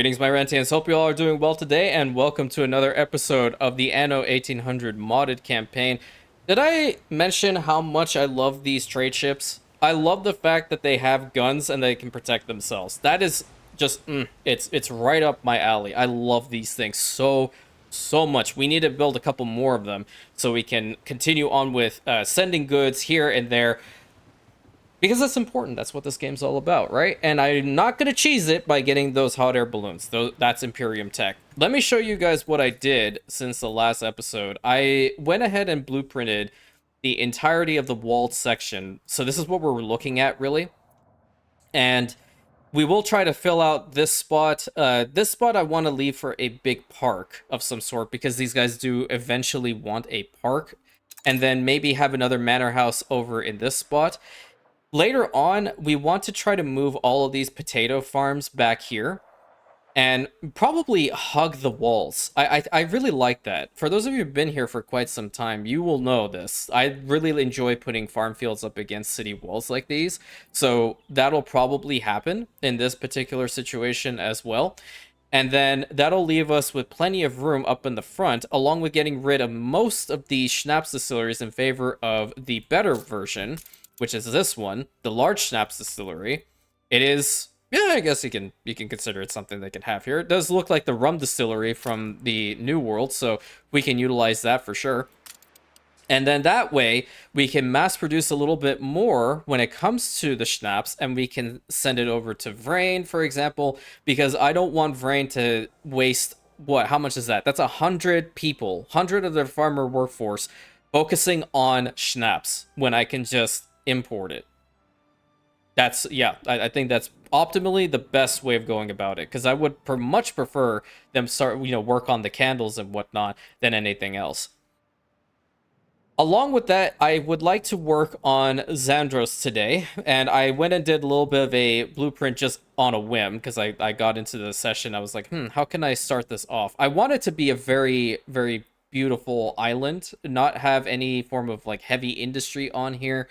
Greetings, my Rantians. Hope you all are doing well today, and welcome to another episode of the Anno 1800 modded campaign. Did I mention how much I love these trade ships? I love the fact that they have guns and they can protect themselves. That is just, it's right up my alley. I love these things so much. We need to build a couple more of them so we can continue on with sending goods here and there. Because that's important. That's what this game's all about, right? And I'm not going to cheese it by getting those hot air balloons. That's Imperium tech. Let me show you guys what I did since the last episode. I went ahead and blueprinted the entirety of the walled section. So this is what we're looking at, really. And we will try to fill out this spot. This spot I want to leave for a big park of some sort, because these guys do eventually want a park. And then maybe have another manor house over in this spot. Later on, we want to try to move all of these potato farms back here and probably hug the walls. I really like that. For those of you who've been here for quite some time, you will know this. I really enjoy putting farm fields up against city walls like these. So that'll probably happen in this particular situation as well. And then that'll leave us with plenty of room up in the front, along with getting rid of most of the schnapps distilleries in favor of the better version, which is this one, the large schnapps distillery. It is, yeah, I guess you can consider it something they can have here. It does look like the rum distillery from the New World, so we can utilize that for sure. And then that way, we can mass produce a little bit more when it comes to the schnapps, and we can send it over to Vrain, for example, because I don't want Vrain to waste, how much is that? That's 100 people, 100 of their farmer workforce focusing on schnapps when I can just import it. That's, yeah, I think that's optimally the best way of going about it, because I would much prefer them start, work on the candles and whatnot than anything else. Along with that, I would like to work on Xandros today, and I went and did a little bit of a blueprint just on a whim, because I got into the session. I was like, how can I start this off? I want it to be a very, very beautiful island, not have any form of like heavy industry on here.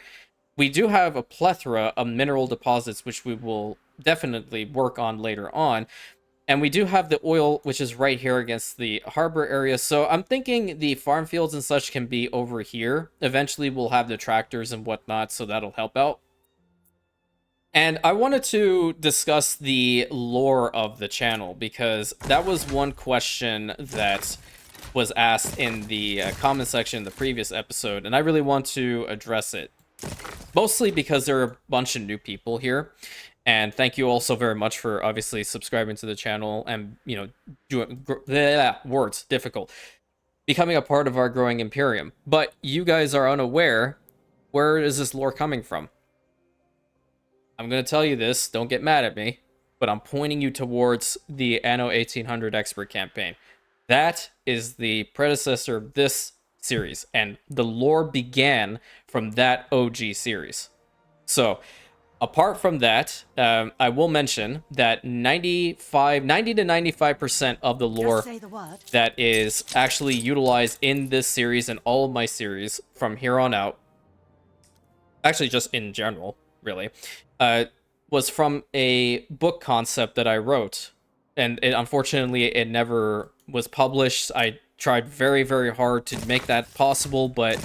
We do have a plethora of mineral deposits, which we will definitely work on later on. And we do have the oil, which is right here against the harbor area. So I'm thinking the farm fields and such can be over here. Eventually we'll have the tractors and whatnot, so that'll help out. And I wanted to discuss the lore of the channel, because that was one question that was asked in the comment section in the previous episode, and I really want to address it. Mostly because there are a bunch of new people here, and thank you also very much for obviously subscribing to the channel and, doing words difficult, becoming a part of our growing Imperium. But you guys are unaware, where is this lore coming from? I'm going to tell you this, don't get mad at me, but I'm pointing you towards the Anno 1800 Expert campaign. That is the predecessor of this series, and the lore began from that OG series. So, apart from that, I will mention that 90 to 95% of the lore that is actually utilized in this series and all of my series from here on out, actually just in general, really, was from a book concept that I wrote. And unfortunately, it never was published. I tried very, very hard to make that possible, but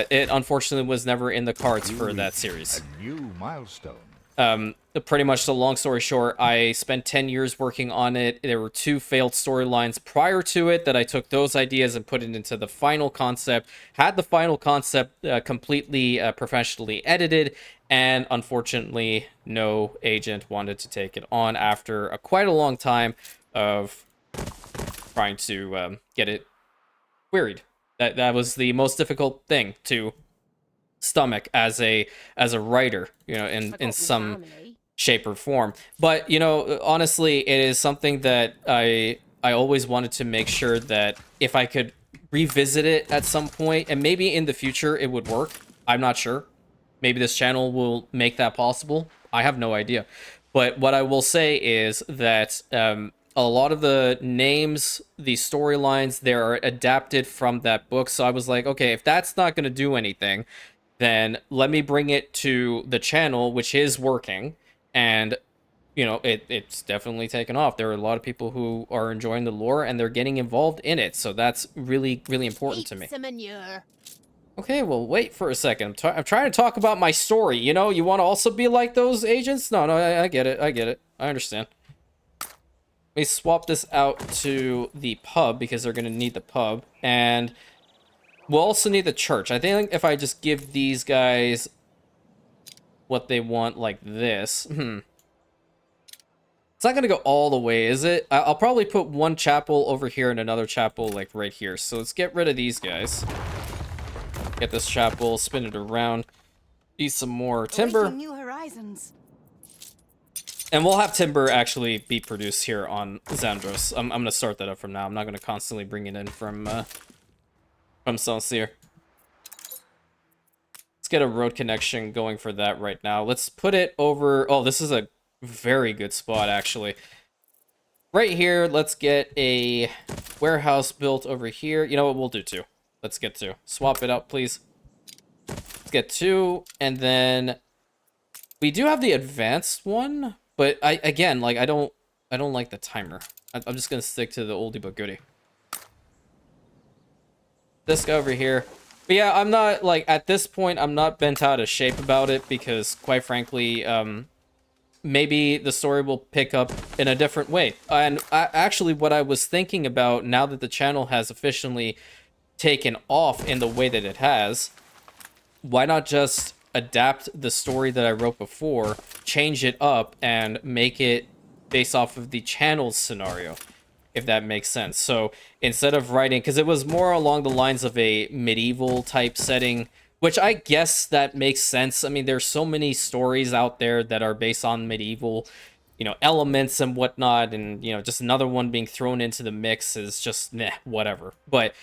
it unfortunately was never in the cards for that series. A new milestone. Pretty much the long story short, I spent 10 years working on it. There were 2 failed storylines prior to it that I took those ideas and put it into the final concept, had the final concept completely professionally edited, and unfortunately no agent wanted to take it on after quite a long time of trying to get it queried. That was the most difficult thing to stomach as a writer, in some shape or form. But honestly, it is something that I always wanted to make sure that if I could revisit it at some point, and maybe in the future it would work. I'm not sure. Maybe this channel will make that possible. I have no idea. But what I will say is that a lot of the names, the storylines, they are adapted from that book. So I was like, okay, if that's not going to do anything, then let me bring it to the channel, which is working, and you know, it's definitely taken off. There are a lot of people who are enjoying the lore and they're getting involved in it. So that's really, really important to me. Some manure. Okay, well, wait for a second. I'm trying to talk about my story. You know, you want to also be like those agents? No, I get it. I get it. I understand. Let me swap this out to the pub because they're going to need the pub. And we'll also need the church. I think if I just give these guys what they want like this. It's not going to go all the way, is it? I'll probably put one chapel over here and another chapel like right here. So let's get rid of these guys. Get this chapel, spin it around. Need some more timber. New horizons. And we'll have timber actually be produced here on Zandros. I'm going to start that up from now. I'm not going to constantly bring it in from Saint Sére. Let's get a road connection going for that right now. Let's put it over... Oh, this is a very good spot, actually. Right here, let's get a warehouse built over here. You know what? We'll do two. Let's get two. Swap it out, please. Let's get two, and then... We do have the advanced one, but I don't like the timer. I'm just gonna stick to the oldie but goodie. This guy over here. But yeah, I'm not, like, at this point, I'm not bent out of shape about it because, quite frankly, maybe the story will pick up in a different way. And actually, what I was thinking about now that the channel has officially taken off in the way that it has, why not just adapt the story that I wrote before, change it up, and make it based off of the channel's scenario, if that makes sense. So instead of writing, because it was more along the lines of a medieval type setting, which I guess that makes sense. I mean, there's so many stories out there that are based on medieval, you know, elements and whatnot, and, you know, just another one being thrown into the mix is just, meh, whatever. But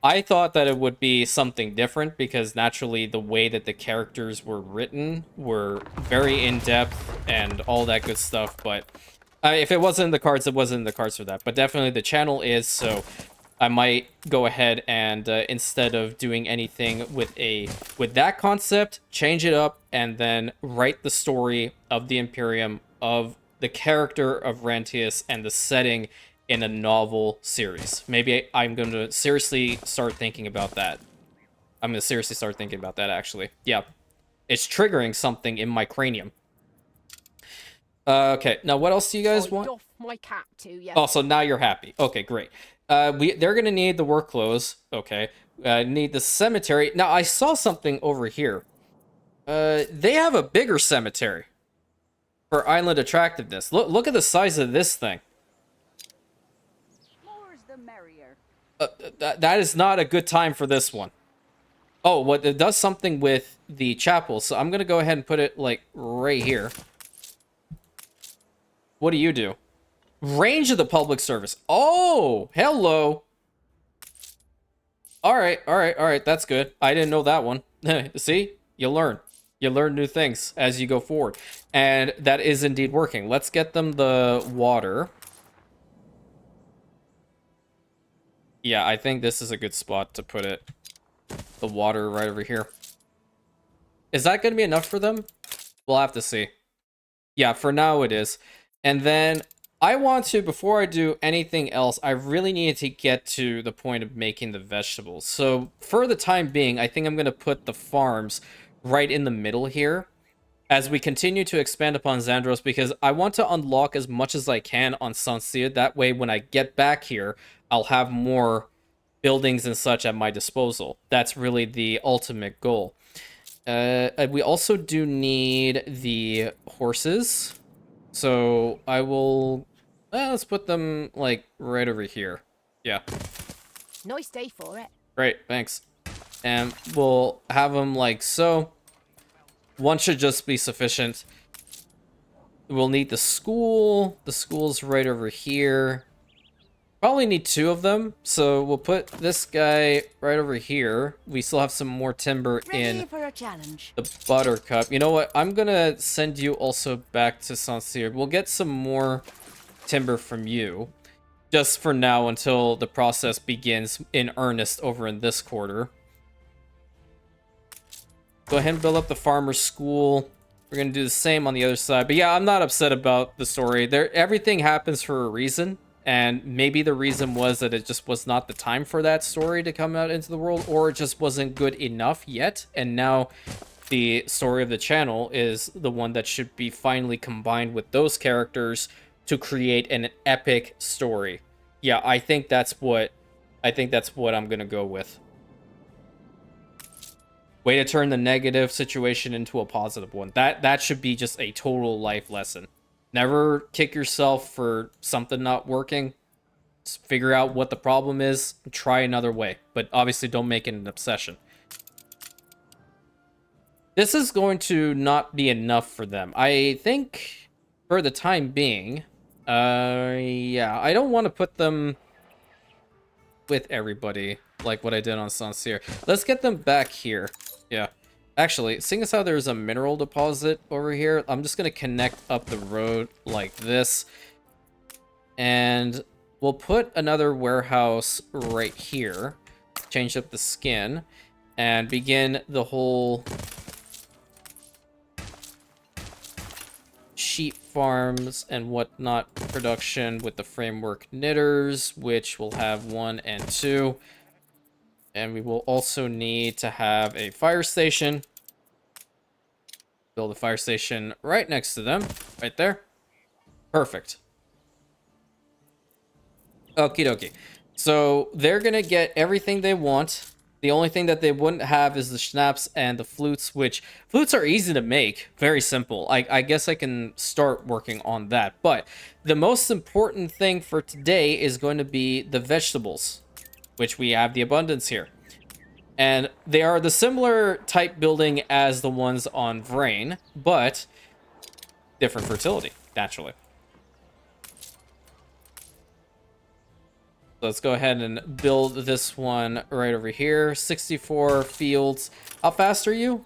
I thought that it would be something different because naturally the way that the characters were written were very in-depth and all that good stuff, but if it wasn't in the cards, it wasn't in the cards for that. But definitely the channel is, so I might go ahead and instead of doing anything with that concept, change it up and then write the story of the Imperium, of the character of Rantius and the setting in a novel series. Maybe I'm going to seriously start thinking about that. I'm going to seriously start thinking about that, actually. Yeah. It's triggering something in my cranium. Okay, now what else do you guys want? Doff my cap too, yeah. Oh, so now you're happy. Okay, great. They're gonna need the work clothes. Okay, need the cemetery. Now I saw something over here. They have a bigger cemetery for island attractiveness. Look at the size of this thing. More's the merrier. That is not a good time for this one. Oh, what it does something with the chapel. So I'm gonna go ahead and put it like right here. What do you do? Range of the public service. Oh, hello. All right. That's good. I didn't know that one. See, you learn. You learn new things as you go forward. And that is indeed working. Let's get them the water. Yeah, I think this is a good spot to put it. The water right over here. Is that going to be enough for them? We'll have to see. Yeah, for now it is. And then I want to, before I do anything else, I really need to get to the point of making the vegetables. So for the time being, I think I'm going to put the farms right in the middle here as we continue to expand upon Zandros, because I want to unlock as much as I can on Saint Sére. That way, when I get back here, I'll have more buildings and such at my disposal. That's really the ultimate goal. We also do need the horses. So I will, let's put them like right over here. Yeah. Nice day for it. Great, thanks. And we'll have them like so. One should just be sufficient. We'll need the school. The school's right over here. Probably need two of them. So we'll put this guy right over here. We still have some more timber Ready in for a challenge. the buttercup. You know what? I'm gonna send you also back to Saint Sére. We'll get some more timber from you. Just for now until the process begins in earnest over in this quarter. Go ahead and build up the farmer's school. We're gonna do the same on the other side. But yeah, I'm not upset about the story. Everything happens for a reason, and maybe the reason was that it just was not the time for that story to come out into the world, or it just wasn't good enough yet. And now the story of the channel is the one that should be finally combined with those characters to create an epic story. Yeah, I think that's what I'm gonna go with. Way to turn the negative situation into a positive one. That should be just a total life lesson. Never kick yourself for something not working. Just figure out what the problem is and try another way. But obviously don't make it an obsession. This is going to not be enough for them. I think for the time being, yeah, I don't want to put them with everybody like what I did on Saint Sére. Let's get them back here. Yeah. Actually, seeing as how there's a mineral deposit over here, I'm just going to connect up the road like this. And we'll put another warehouse right here. Change up the skin. And begin the whole sheep farms and whatnot production with the framework knitters, which will have 1 and 2. And we will also need to have a fire station. Build a fire station right next to them. Right there. Perfect. Okie dokie. So they're going to get everything they want. The only thing that they wouldn't have is the schnapps and the flutes, which flutes are easy to make. Very simple. I guess I can start working on that. But the most important thing for today is going to be the vegetables, which we have the abundance here. And they are the similar type building as the ones on Vrain, but different fertility, naturally. So let's go ahead and build this one right over here. 64 fields. How fast are you?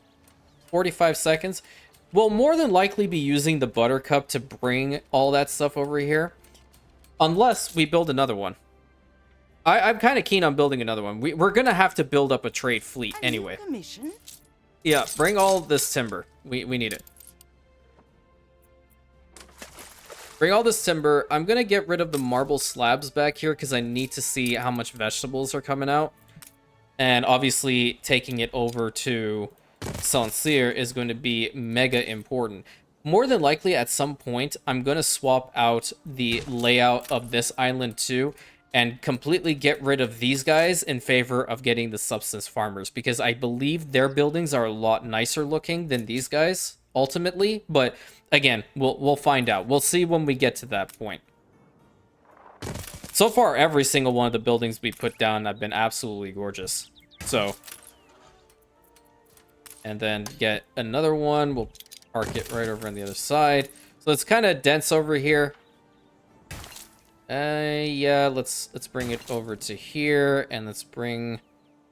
45 seconds. We'll more than likely be using the buttercup to bring all that stuff over here. Unless we build another one. I'm kind of keen on building another one. We're going to have to build up a trade fleet anyway. Yeah, bring all this timber. We need it. Bring all this timber. I'm going to get rid of the marble slabs back here because I need to see how much vegetables are coming out. And obviously, taking it over to Saint Sére is going to be mega important. More than likely, at some point, I'm going to swap out the layout of this island too and completely get rid of these guys in favor of getting the substance farmers, because I believe their buildings are a lot nicer looking than these guys ultimately. But again, we'll find out. We'll see when we get to that point. So far, every single one of the buildings we put down have been absolutely gorgeous. So, and then get another one. We'll park it right over on the other side. So it's kind of dense over here. Yeah, let's bring it over to here, and let's bring...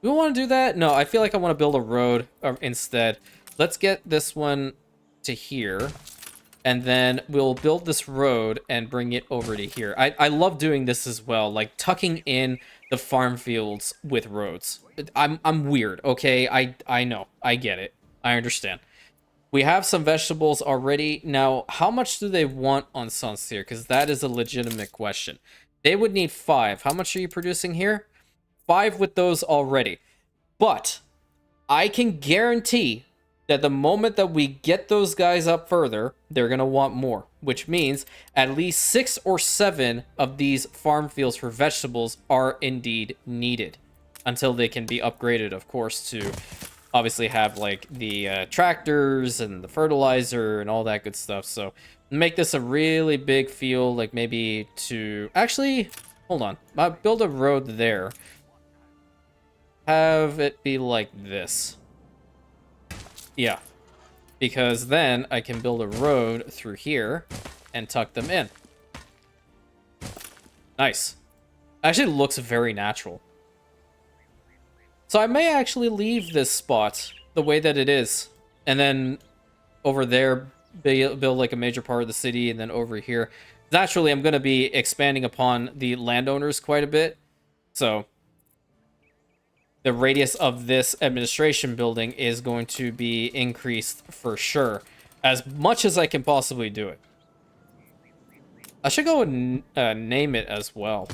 Do we want to do that? No, I feel like I want to build a road instead. Let's get this one to here, and then we'll build this road and bring it over to here. I love doing this as well, like tucking in the farm fields with roads. I'm weird, okay? I know. I get it. I understand. We have some vegetables already. Now, how much do they want on Saint Sére? Because that is a legitimate question. They would need 5. How much are you producing here? 5 with those already. But I can guarantee that the moment that we get those guys up further, they're going to want more. Which means at least 6 or 7 of these farm fields for vegetables are indeed needed. Until they can be upgraded, of course, to... obviously have like the tractors and the fertilizer and all that good stuff. So make this a really big field, like maybe to actually hold on, I'll build a road there, have it be like this. Yeah, because then I can build a road through here and tuck them in. Nice. Actually looks very natural. So I may actually leave this spot the way that it is. And then over there, build like a major part of the city. And then over here. Naturally, I'm going to be expanding upon the landowners quite a bit. So the radius of this administration building is going to be increased for sure. as much as I can possibly do it. I should go and name it as well.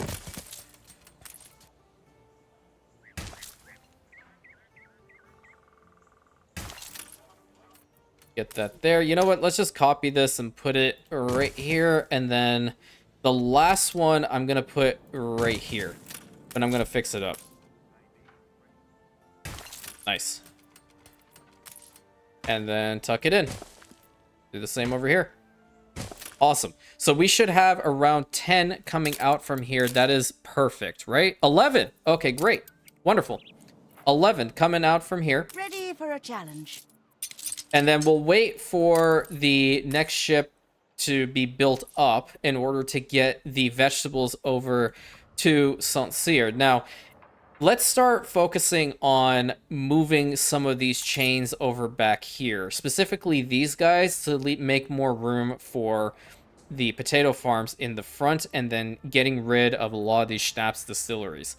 Get that there. You know what? Let's just copy this and put it right here. And then the last one I'm going to put right here. And I'm going to fix it up. Nice. And then tuck it in. Do the same over here. Awesome. So we should have around 10 coming out from here. That is perfect, right? 11. Okay, great. Wonderful. 11 coming out from here. Ready for a challenge. And then we'll wait for the next ship to be built up in order to get the vegetables over to Saint Sére. Now, let's start focusing on moving some of these chains over back here. Specifically these guys to make more room for the potato farms in the front, and then getting rid of a lot of these schnapps distilleries.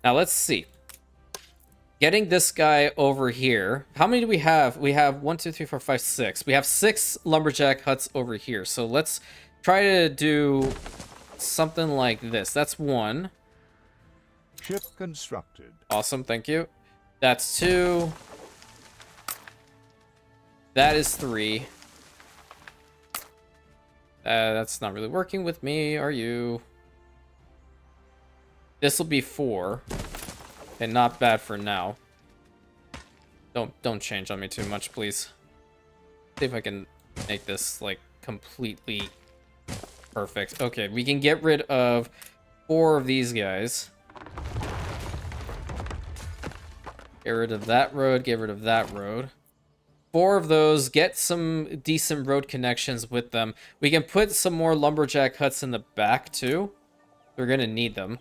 Now, let's see. Getting this guy over here. How many do we have? We have 1, 2, 3, 4, 5, 6. We have 6 lumberjack huts over here. So let's try to do something like this. That's 1. Ship constructed. Awesome, thank you. That's 2. That is 3. That's not really working with me, are you? This will be 4. And not bad for now. Don't change on me too much, please. See if I can make this like completely perfect. Okay, we can get rid of 4 of these guys. Get rid of that road, get rid of that road. 4 of those, get some decent road connections with them. We can put some more lumberjack huts in the back too. We're gonna need them.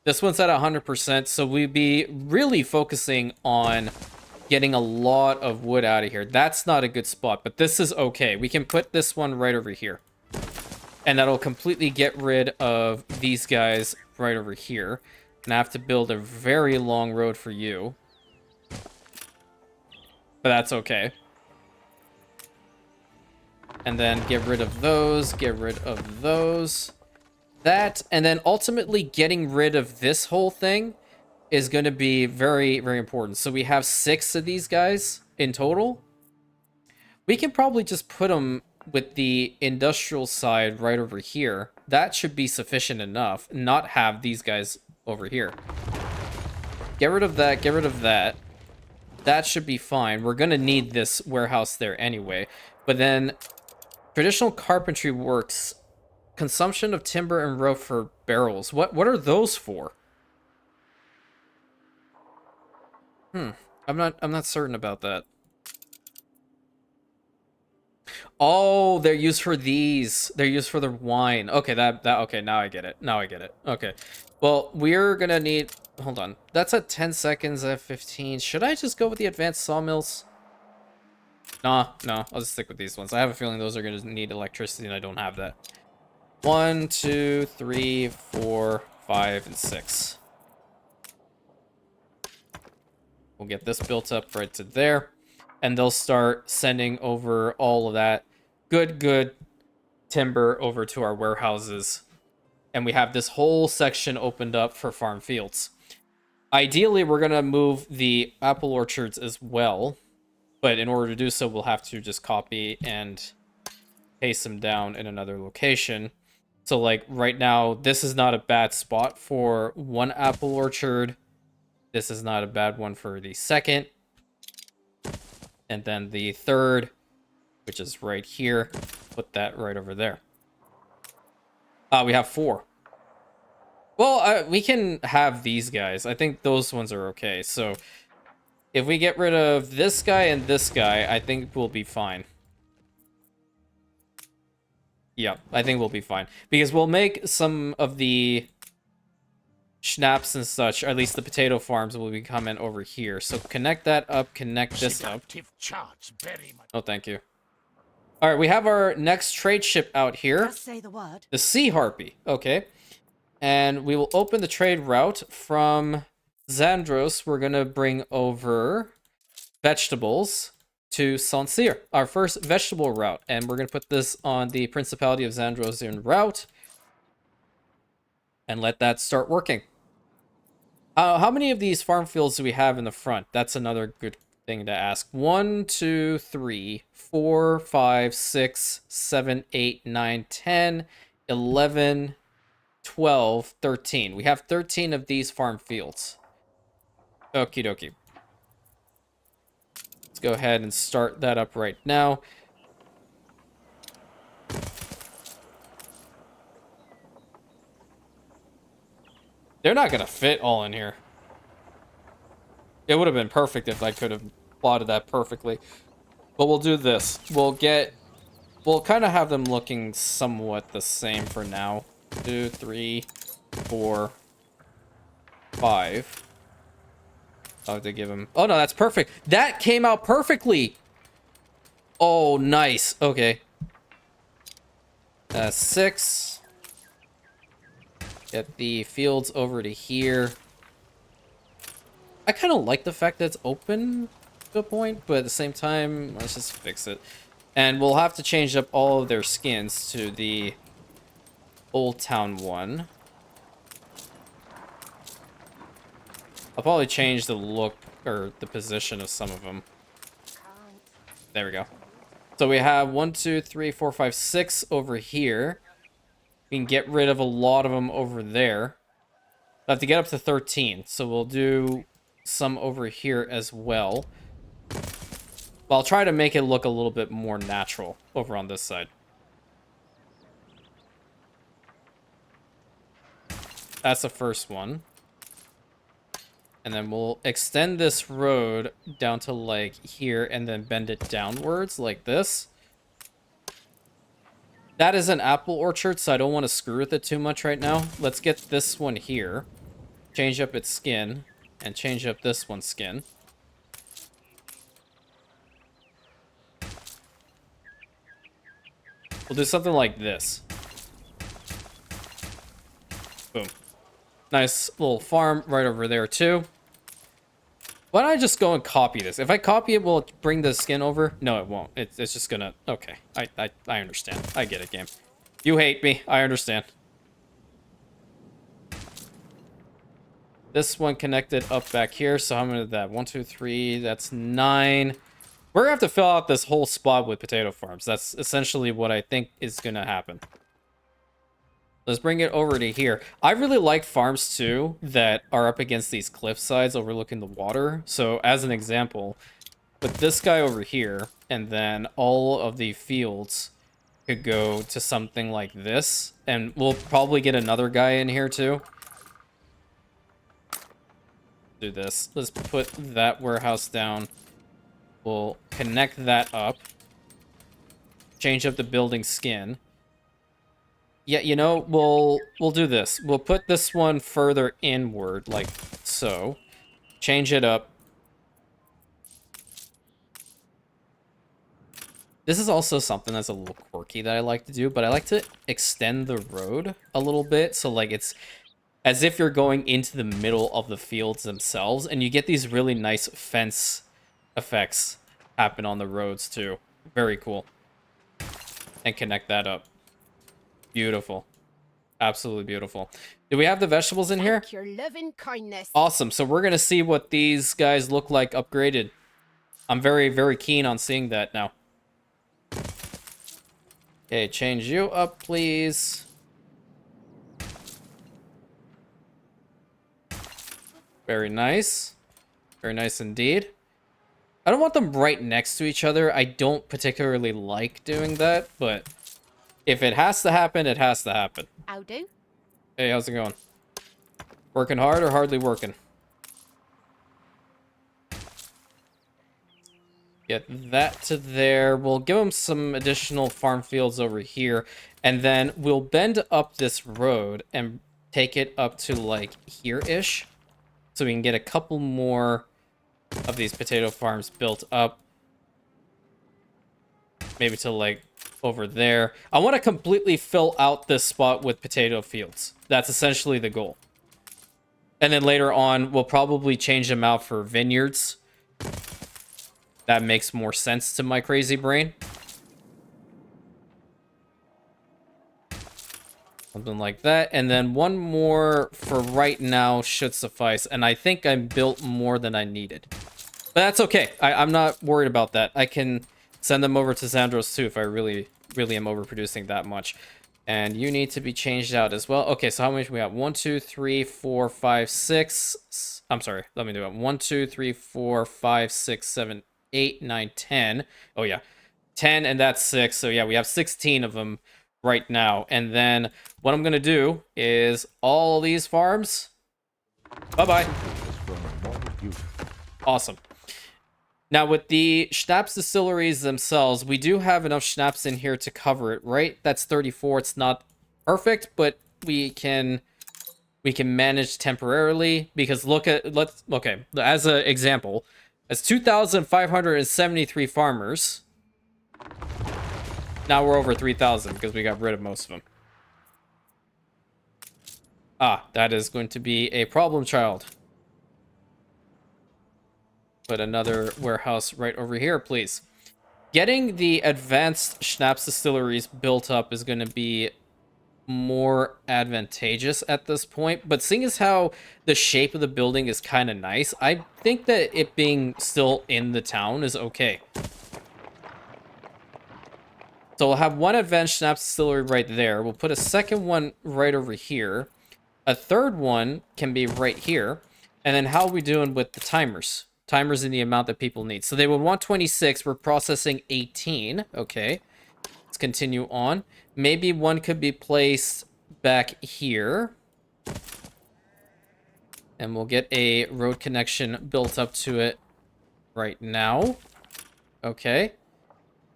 This one's at 100%, so we'd be really focusing on getting a lot of wood out of here. That's not a good spot, but this is okay. We can put this one right over here. And that'll completely get rid of these guys right over here. And I have to build a very long road for you. But that's okay. And then get rid of those, get rid of those. That, and then ultimately getting rid of this whole thing is going to be very, very important. So we have 6 of these guys in total. We can probably just put them with the industrial side right over here. That should be sufficient enough. Not have these guys over here. Get rid of that, get rid of that. That should be fine. We're going to need this warehouse there anyway. But then traditional carpentry works. Consumption of timber and rope for barrels. What are those for? I'm not certain about that. Oh, they're used for these. They're used for the wine. Okay, okay, now I get it. Now I get it. Okay. Well, we're gonna need, hold on. That's at 10 seconds at 15. Should I just go with the advanced sawmills? No, I'll just stick with these ones. I have a feeling those are gonna need electricity and I don't have that. 1, 2, 3, 4, 5, and 6. We'll get this built up right to there. And they'll start sending over all of that good timber over to our warehouses. And we have this whole section opened up for farm fields. Ideally, we're going to move the apple orchards as well. But in order to do so, we'll have to just copy and paste them down in another location. So like right now, this is not a bad spot for one apple orchard. This is not a bad one for the second. And then the third, which is right here, put that right over there. We have 4. Well, we can have these guys. I think those ones are okay. So if we get rid of this guy and this guy, I think we'll be fine. Yeah, I think we'll be fine. Because we'll make some of the schnapps and such, or at least the potato farms will be coming over here. So connect that up, connect this up. Oh, thank you. All right, we have our next trade ship out here. Just say the word. The Sea Harpy. Okay. And we will open the trade route from Zandros. We're going to bring over vegetables to Saint Sére, our first vegetable route. And we're going to put this on the Principality of Zandrosian route and let that start working. How many of these farm fields do we have in the front? That's another good thing to ask. 1, 2, 3, 4, 5, 6, 7, 8, 9, 10, 11, 12, 13. We have 13 of these farm fields. Okie dokie. Let's go ahead and start that up right now. They're not going to fit all in here. It would have been perfect if I could have plotted that perfectly. But we'll do this. We'll kind of have them looking somewhat the same for now. 2, 3, 4, 5. I'll have to give him... Oh, no, that's perfect. That came out perfectly. Oh, nice. Okay. 6. Get the fields over to here. I kind of like the fact that it's open to a point, but at the same time, let's just fix it. And we'll have to change up all of their skins to the Old Town one. I'll probably change the look or the position of some of them. There we go. So we have 1, 2, 3, 4, 5, 6 over here. We can get rid of a lot of them over there. I have to get up to 13, so we'll do some over here as well. Well, I'll try to make it look a little bit more natural over on this side. That's the first one. And then we'll extend this road down to like here and then bend it downwards like this. That is an apple orchard, so I don't want to screw with it too much right now. Let's get this one here. Change up its skin. And change up this one's skin. We'll do something like this. Boom. Nice little farm right over there, too. Why don't I just go and copy this? If I copy it, will it bring the skin over? No, it won't. It's just gonna... Okay. I understand. I get it, game. You hate me. I understand. This one connected up back here. So how many of that? 1, 2, 3. That's 9. We're gonna have to fill out this whole spot with potato farms. That's essentially what I think is gonna happen. Let's bring it over to here. I really like farms too that are up against these cliff sides overlooking the water. So as an example, put this guy over here, and then all of the fields could go to something like this. And we'll probably get another guy in here too. Do this. Let's put that warehouse down. We'll connect that up. Change up the building skin. Yeah, you know, we'll do this. We'll put this one further inward, like so. Change it up. This is also something that's a little quirky that I like to do, but I like to extend the road a little bit. So, like, it's as if you're going into the middle of the fields themselves, and you get these really nice fence effects happen on the roads, too. Very cool. And connect that up. Beautiful. Absolutely beautiful. Do we have the vegetables in here? Thank your loving kindness. Awesome. So we're going to see what these guys look like upgraded. I'm very, very keen on seeing that now. Okay, change you up, please. Very nice. Very nice indeed. I don't want them right next to each other. I don't particularly like doing that, but... if it has to happen, it has to happen. How do? Hey, how's it going? Working hard or hardly working? Get that to there. We'll give them some additional farm fields over here. And then we'll bend up this road and take it up to like here-ish. So we can get a couple more of these potato farms built up. Maybe to like over there. I want to completely fill out this spot with potato fields. That's essentially the goal. And then later on, we'll probably change them out for vineyards. That makes more sense to my crazy brain. Something like that. And then one more for right now should suffice. And I think I built more than I needed. But that's okay. I'm not worried about that. I can send them over to Zandros too if I really am overproducing that much. And you need to be changed out as well. Okay, so how many we have? 1, 2, 3, 4, 5, 6. I'm sorry. Let me do it. 1, 2, 3, 4, 5, 6, 7, 8, 9, 10. Oh, yeah. 10, and that's 6. So, yeah, we have 16 of them right now. And then what I'm going to do is all these farms. Bye-bye. Awesome. Now, with the schnapps distilleries themselves, we do have enough schnapps in here to cover it, right? That's 34. It's not perfect, but we can manage temporarily because okay, as an example, as 2,573 farmers. Now we're over 3,000 because we got rid of most of them. Ah, that is going to be a problem child. Put another warehouse right over here, please. Getting the advanced schnapps distilleries built up is going to be more advantageous at this point. But seeing as how the shape of the building is kind of nice, I think that it being still in the town is okay. So we'll have one advanced schnapps distillery right there. We'll put a second one right over here. A third one can be right here. And then how are we doing with the timers? Timers in the amount that people need. So they would want 26. We're processing 18. Okay. Let's continue on. Maybe one could be placed back here. And we'll get a road connection built up to it right now. Okay.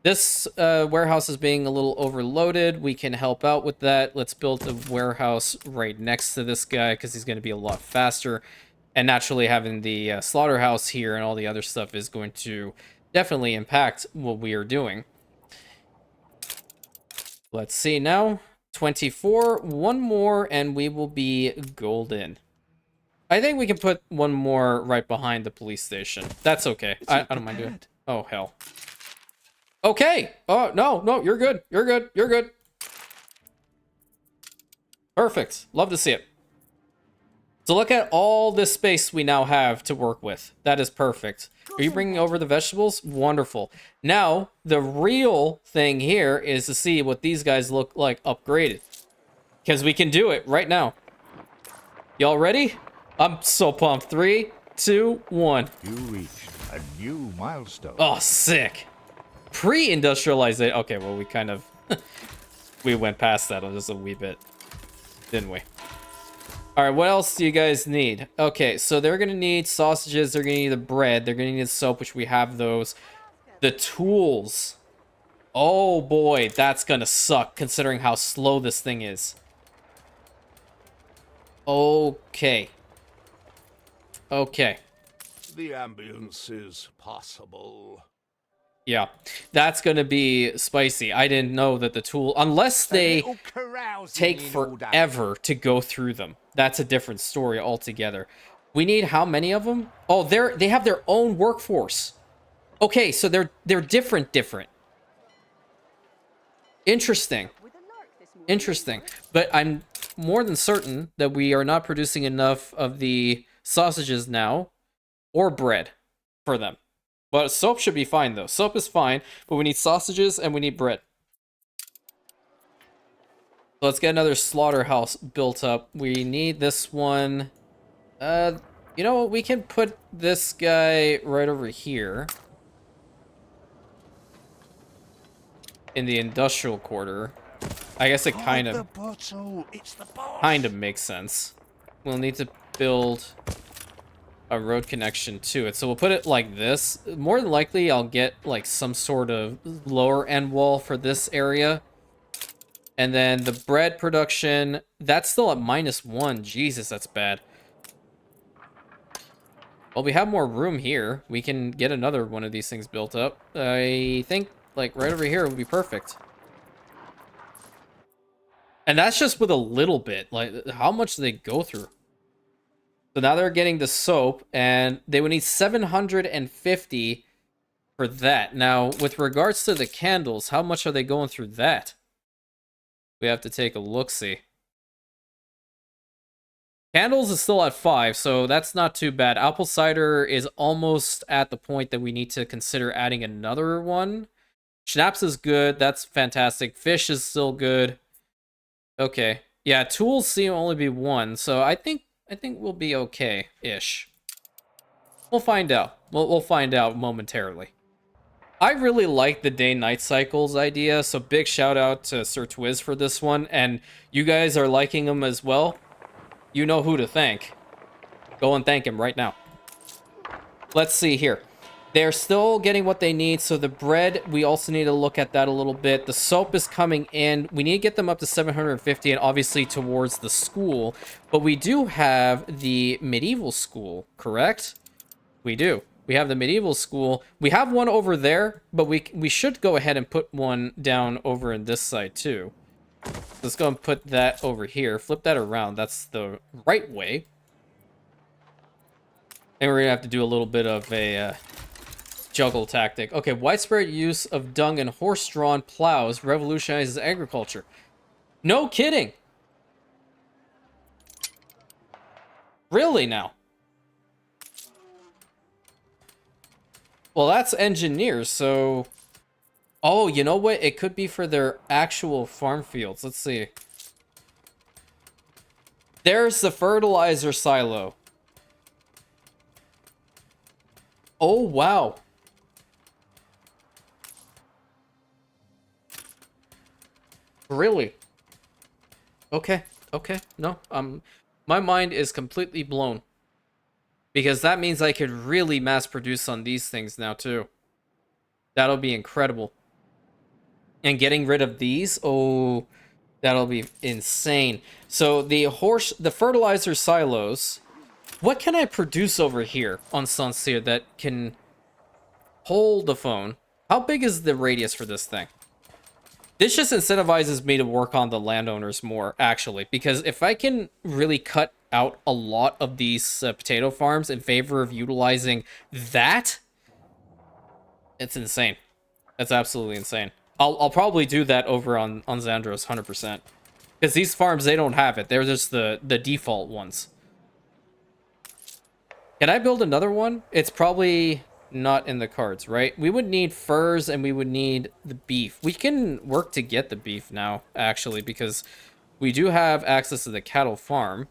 This warehouse is being a little overloaded. We can help out with that. Let's build a warehouse right next to this guy because he's going to be a lot faster. And naturally, having the slaughterhouse here and all the other stuff is going to definitely impact what we are doing. Let's see now. 24. One more, and we will be golden. I think we can put one more right behind the police station. That's okay. I don't mind doing it. Oh, hell. Okay. Oh, no, you're good. You're good. You're good. Perfect. Love to see it. So look at all this space we now have to work with. That is perfect. Are you bringing over the vegetables? Wonderful. Now, the real thing here is to see what these guys look like upgraded. Because we can do it right now. Y'all ready? I'm so pumped. 3, 2, 1. You reached a new milestone. Oh, sick. Pre-industrialization. Okay, well, we kind of... we went past that just a wee bit. Didn't we? Alright, what else do you guys need? Okay, so they're going to need sausages, they're going to need the bread, they're going to need soap, which we have those. The tools. Oh boy, that's going to suck, considering how slow this thing is. Okay. Okay. The ambience is possible. Yeah, that's going to be spicy. I didn't know that the tool... Unless they take forever to go through them. That's a different story altogether. We need how many of them? Oh, they have their own workforce. Okay, so they're different. Interesting. Interesting. But I'm more than certain that we are not producing enough of the sausages now or bread for them. But soap should be fine, though. Soap is fine, but we need sausages and we need bread. So let's get another slaughterhouse built up. We need this one. You know what? We can put this guy right over here. In the industrial quarter. I guess it kind of makes sense. We'll need to build a road connection to it. So we'll put it like this. More than likely, I'll get like some sort of lower end wall for this area. And then the bread production, that's still at -1. Jesus, that's bad. Well, we have more room here. We can get another one of these things built up. I think like right over here would be perfect. And that's just with a little bit. Like, how much do they go through? So now they're getting the soap, and they would need 750 for that. Now, with regards to the candles, how much are they going through that? We have to take a look-see. Candles is still at 5, so that's not too bad. Apple cider is almost at the point that we need to consider adding another one. Schnapps is good. That's fantastic. Fish is still good. Okay. Yeah, tools seem to only be 1, so I think we'll be okay-ish. We'll find out. We'll find out momentarily. I really like the day-night cycles idea, so big shout out to Sir Twiz for this one, and you guys are liking them as well. You know who to thank. Go and thank him right now. Let's see here. They're still getting what they need, so the bread, we also need to look at that a little bit. The soap is coming in. We need to get them up to 750 and obviously towards the school, but we do have the medieval school, correct? We do. We have the medieval school. We have one over there, but we should go ahead and put one down over in this side too. Let's go and put that over here. Flip that around. That's the right way. And we're going to have to do a little bit of a juggle tactic. Okay, widespread use of dung and horse-drawn plows revolutionizes agriculture. No kidding. Really now? Well, that's engineers, so... Oh, you know what? It could be for their actual farm fields. Let's see. There's the fertilizer silo. Oh, wow. Really? Okay, okay. No, my mind is completely blown. Because that means I could really mass produce on these things now, too. That'll be incredible. And getting rid of these, oh, that'll be insane. So the fertilizer silos, what can I produce over here on Saint Sére that can hold the phone? How big is the radius for this thing? This just incentivizes me to work on the landowners more, actually, because if I can really cut out a lot of these potato farms in favor of utilizing that, it's insane. That's absolutely insane. I'll probably do that over on Xandros 100%. Because these farms, they don't have it. They're just the default ones. Can I build another one? It's probably not in the cards, right? We would need furs and we would need the beef. We can work to get the beef now, actually, because we do have access to the cattle farm.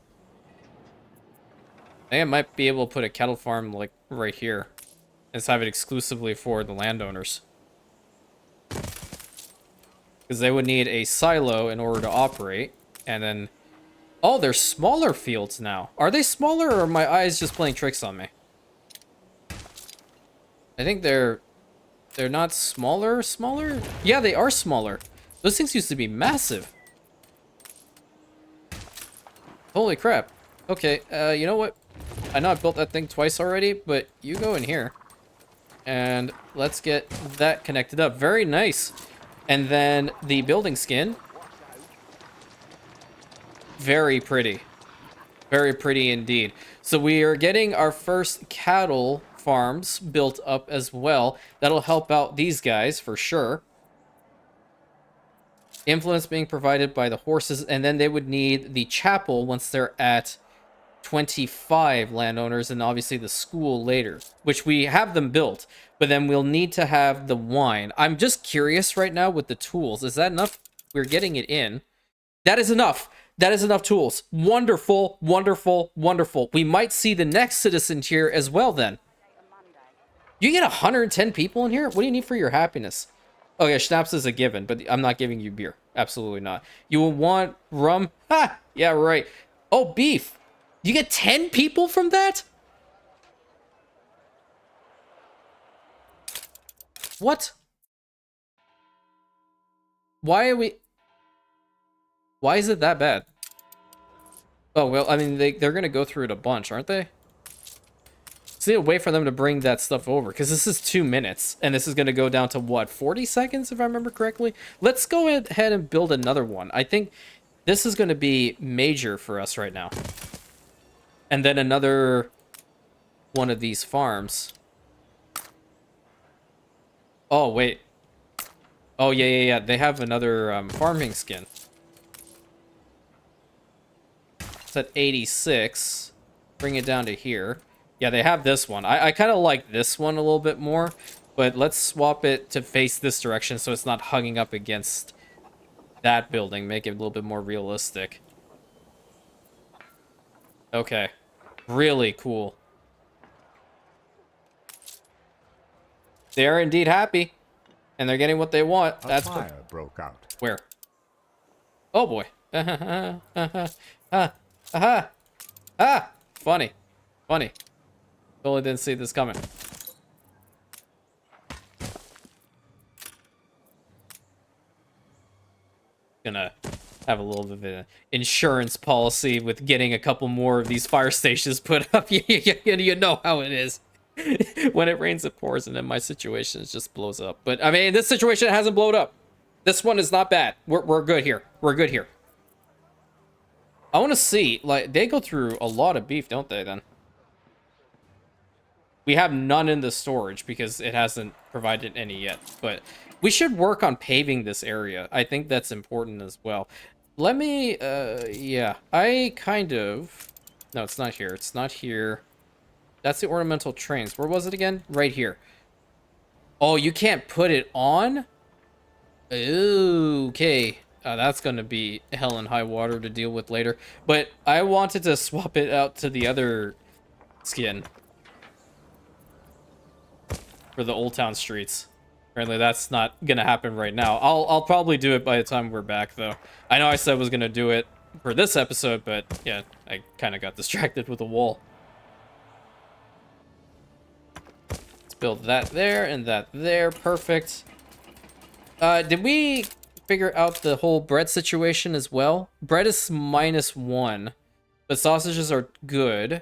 I think I might be able to put a cattle farm, like, right here. And just have it exclusively for the landowners. Because they would need a silo in order to operate. And then... Oh, they're smaller fields now. Are they smaller, or are my eyes just playing tricks on me? I think they're not smaller? Yeah, they are smaller. Those things used to be massive. Holy crap. Okay, you know what? I know I built that thing twice already, but you go in here. And let's get that connected up. Very nice. And then the building skin. Very pretty. Very pretty indeed. So we are getting our first cattle farms built up as well. That'll help out these guys for sure. Influence being provided by the horses, and then they would need the chapel once they're at 25 landowners, and obviously the school later, which we have them built, but then we'll need to have the wine. I'm just curious right now with the tools. Is that enough? We're getting it in. That is enough. That is enough tools. Wonderful, wonderful, wonderful. We might see the next citizen tier as well then. You get 110 people in here? What do you need for your happiness? Oh yeah, schnapps is a given, but I'm not giving you beer. Absolutely not. You will want rum? Ha! Yeah, right. Oh, beef. You get 10 people from that? What? Why are we... Why is it that bad? Oh, well, I mean, they're going to go through it a bunch, aren't they? So need to wait for them to bring that stuff over, because this is 2 minutes, and this is going to go down to, what, 40 seconds, if I remember correctly? Let's go ahead and build another one. I think This is going to be major for us right now. And then another one of these farms. Oh, wait. Oh, yeah. They have another farming skin. It's at 86. Bring it down to here. Yeah, they have this one. I kind of like this one a little bit more. But let's swap it to face this direction so it's not hugging up against that building. Make it a little bit more realistic. Okay. Really cool. They are indeed happy. And they're getting what they want. A fire broke out. Where? Oh boy. Funny. Totally didn't see this coming. Gonna have a little bit of an insurance policy with getting a couple more of these fire stations put up. You know how it is. When it rains, it pours, and then my situation just blows up. But I mean, this situation hasn't blown up. This one is not bad. We're good here. We're good here. I want to see, like, they go through a lot of beef, don't they, then? We have none in the storage because it hasn't provided any yet. But we should work on paving this area. I think that's important as well. Let me, yeah. I kind of... No, it's not here. It's not here. That's the ornamental trains. Where was it again? Right here. Oh, you can't put it on? Okay. That's going to be hell and high water to deal with later. But I wanted to swap it out to the other skin. For the Old Town streets. Apparently that's not going to happen right now. I'll probably do it by the time we're back, though. I know I said I was going to do it for this episode, but yeah, I kind of got distracted with the wall. Build that there and that there. Perfect. Did we figure out the whole bread situation as well? Bread is -1, but sausages are good.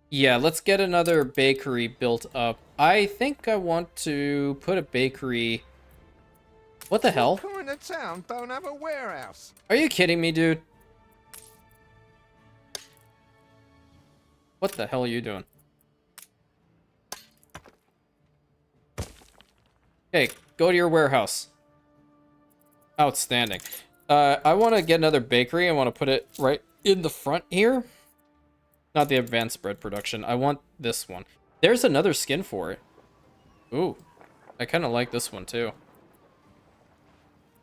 Yeah, let's get another bakery built up. I think I want to put a bakery... What the hell? Corner town don't have a warehouse. Are you kidding me, dude? What the hell are you doing? Okay, go to your warehouse. Outstanding. I want to get another bakery. I want to put it right in the front here. Not the advanced bread production. I want this one. There's another skin for it. Ooh. I kind of like this one too.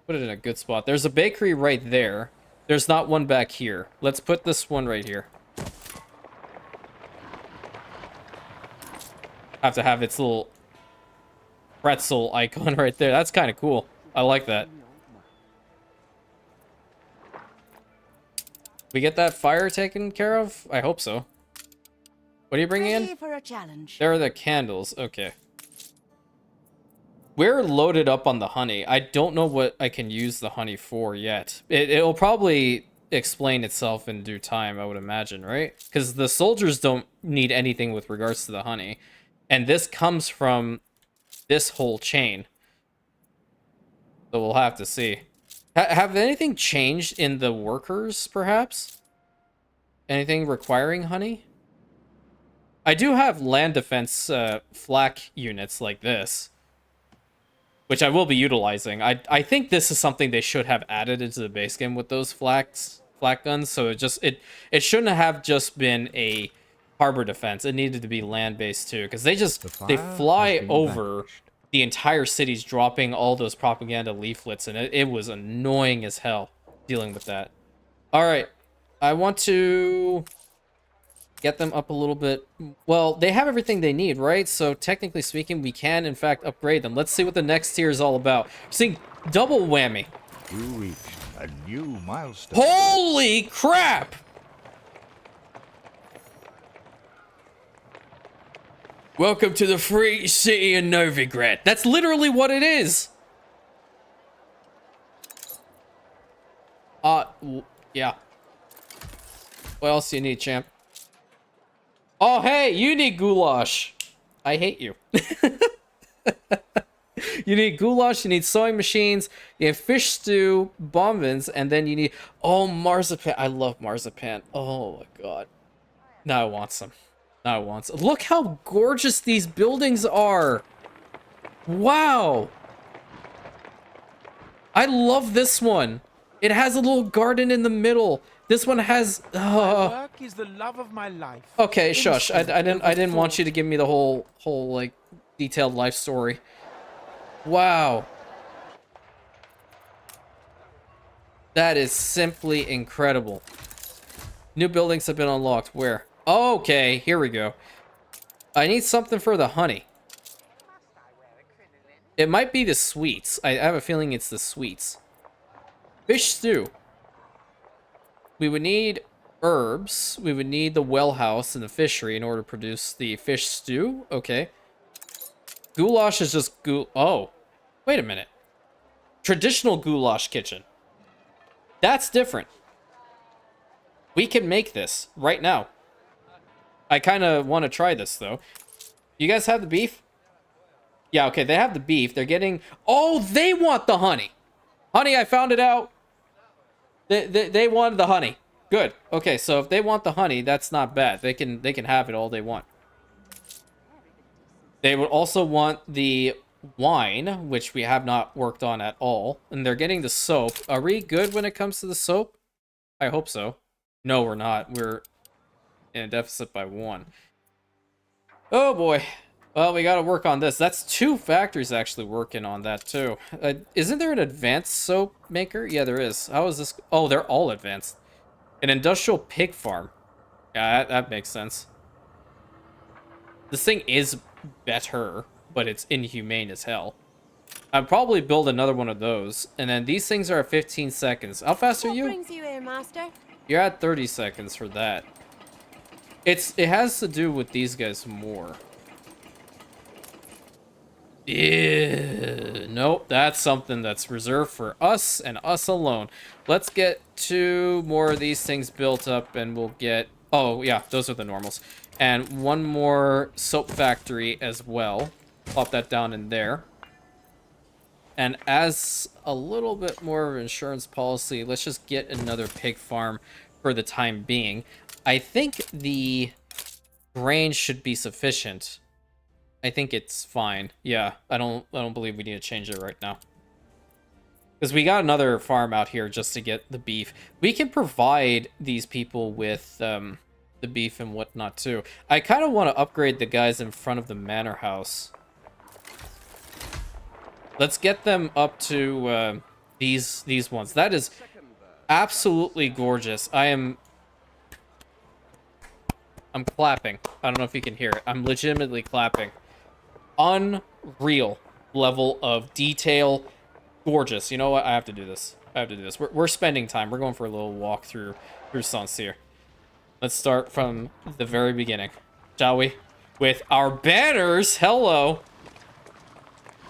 Put it in a good spot. There's a bakery right there. There's not one back here. Let's put this one right here. Have to have its little pretzel icon right there. That's kind of cool. I like that. We get that fire taken care of? I hope so. What are you bringing in? For a challenge. There are the candles. Okay. We're loaded up on the honey. I don't know what I can use the honey for yet. It'll probably explain itself in due time, I would imagine, right? Because the soldiers don't need anything with regards to the honey. And this comes from this whole chain. So we'll have to see. Have anything changed in the workers, perhaps? Anything requiring honey? I do have land defense flak units like this, which I will be utilizing. I think this is something they should have added into the base game with those flak guns. So it shouldn't have just been a harbor defense. It needed to be land-based too, because they fly over the entire cities, dropping all those propaganda leaflets, and it was annoying as hell dealing with that. All right, I want to get them up a little bit. Well, they have everything they need, right? So technically speaking, we can in fact upgrade them. Let's see what the next tier is all about. We're seeing double whammy. You reached a new milestone. Holy crap! Welcome to the free city of Novigrad. That's literally what it is. Yeah. What else do you need, champ? Oh, hey, you need goulash. I hate you. You need goulash, you need sewing machines, you have fish stew, bombins, and then you need... Oh, marzipan. I love marzipan. Oh, my God. Now I want some. Now I want some. Look how gorgeous these buildings are. Wow. I love this one. It has a little garden in the middle. This one has... My work is the love of my life. Okay, shush. I Instinct didn't want overthought. you to give me the whole like detailed life story. Wow. That is simply incredible. New buildings have been unlocked. Where? Okay, here we go. I need something for the honey. It might be the sweets. I have a feeling it's the sweets. Fish stew. We would need herbs. We would need the well house and the fishery in order to produce the fish stew. Okay. Goulash is just Oh, wait a minute. Traditional goulash kitchen. That's different. We can make this right now. I kind of want to try this, though. You guys have the beef? Yeah, okay, they have the beef. They're getting... Oh, they want the honey. Honey, I found it out. They wanted the honey. Good. Okay, so if they want the honey, that's not bad. They can have it all they want. They would also want the wine, which we have not worked on at all. And they're getting the soap. Are we good when it comes to the soap? I hope so. No, we're not. We're in a deficit by 1. Oh, boy. Well, we gotta work on this. That's 2 factories actually working on that, too. Isn't there an advanced soap maker? Yeah, there is. How is this? Oh, they're all advanced. An industrial pig farm. Yeah, that makes sense. This thing is better, but it's inhumane as hell. I'd probably build another one of those. And then these things are at 15 seconds. How fast are What you? brings you here, master? You're at 30 seconds for that. It has to do with these guys more. Yeah, nope, that's something that's reserved for us and us alone. Let's get 2 more of these things built up and we'll get... Oh, yeah, those are the normals. And 1 more soap factory as well. Plop that down in there. And as a little bit more of an insurance policy, let's just get another pig farm for the time being. I think the grain should be sufficient. I think it's fine. Yeah, I don't believe we need to change it right now. Because we got another farm out here just to get the beef. We can provide these people with the beef and whatnot too. I kind of want to upgrade the guys in front of the manor house. Let's get them up to these ones. That is absolutely gorgeous. I'm clapping. I don't know if you can hear it. I'm legitimately clapping. Unreal level of detail. Gorgeous. You know what? I have to do this. I have to do this. We're spending time. We're going for a little walk through Saint Sére. Let's start from the very beginning, shall we? With our banners. Hello.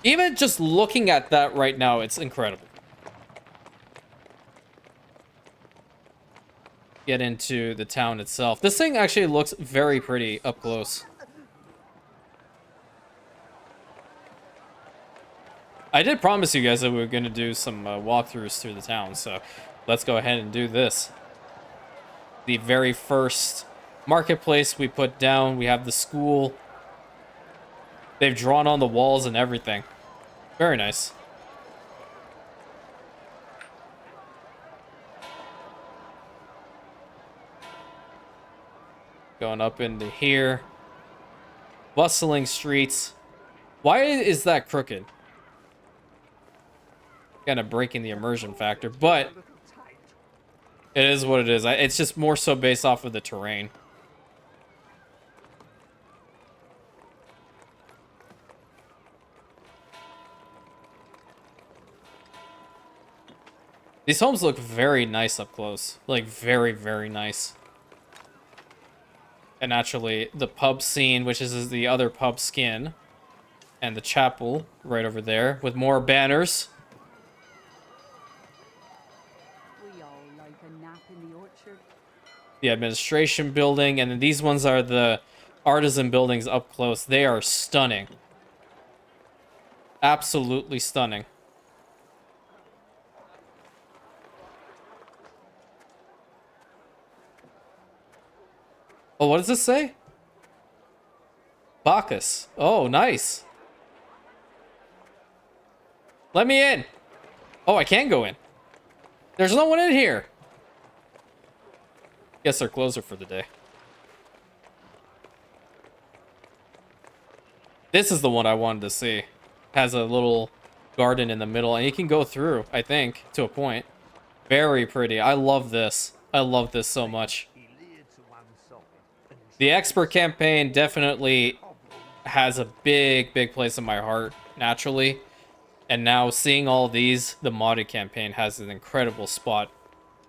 Even just looking at that right now, it's incredible. Get into the town itself. This thing actually looks very pretty up close. I did promise you guys that we were going to do some walkthroughs through the town, so let's go ahead and do this. The very first marketplace we put down, we have the school. They've drawn on the walls and everything. Very nice. Going up into here. Bustling streets. Why is that crooked? Kind of breaking the immersion factor, but it is what it is. It's just more so based off of the terrain. These homes look very nice up close. Like, very, very nice. And naturally, the pub scene, which is the other pub skin. And the chapel right over there with more banners. We all like a nap in the orchard. The administration building, and then these ones are the artisan buildings up close. They are stunning. Absolutely stunning. Oh, what does this say? Bacchus. Oh, nice. Let me in. Oh, I can go in. There's no one in here. Guess they're closer for the day. This is the one I wanted to see. Has a little garden in the middle, and you can go through, I think, to a point. Very pretty. I love this. I love this so much. The expert campaign definitely has a big, big place in my heart, naturally. And now seeing all these, the modded campaign has an incredible spot,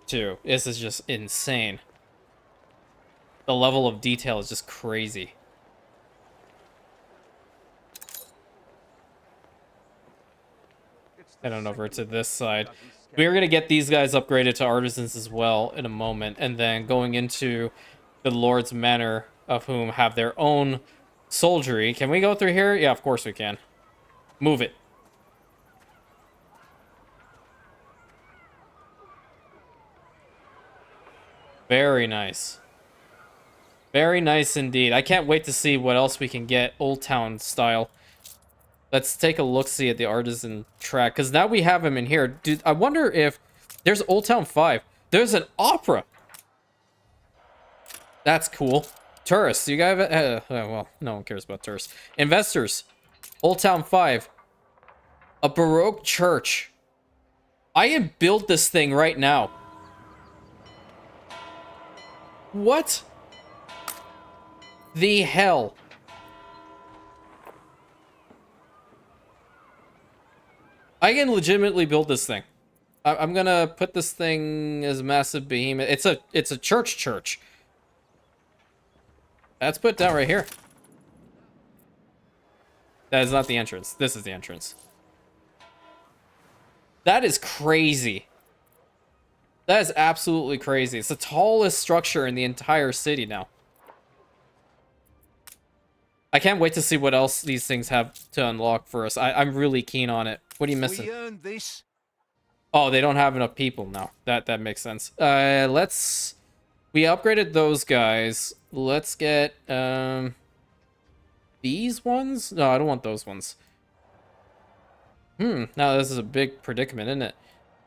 too. This is just insane. The level of detail is just crazy. Head on over to this side. We are going to get these guys upgraded to artisans as well in a moment. And then going into the Lord's Manor, of whom have their own soldiery. Can we go through here? Yeah, of course we can. Move it. Very nice. Very nice indeed. I can't wait to see what else we can get Old Town style. Let's take a look-see at the artisan track, because now we have him in here. Dude, I wonder if there's Old Town 5. There's an opera. That's cool. Tourists, you guys, well, no one cares about tourists. Investors, Old Town 5. A Baroque church. I can build this thing right now. What the hell? I can legitimately build this thing. I'm gonna put this thing as massive behemoth. It's a church. That's put down right here. That is not the entrance. This is the entrance. That is crazy. That is absolutely crazy. It's the tallest structure in the entire city now. I can't wait to see what else these things have to unlock for us. I'm really keen on it. What are you missing? We earned this. Oh, they don't have enough people now. That makes sense. We upgraded those guys. Let's get these ones? No, I don't want those ones. Now this is a big predicament, isn't it?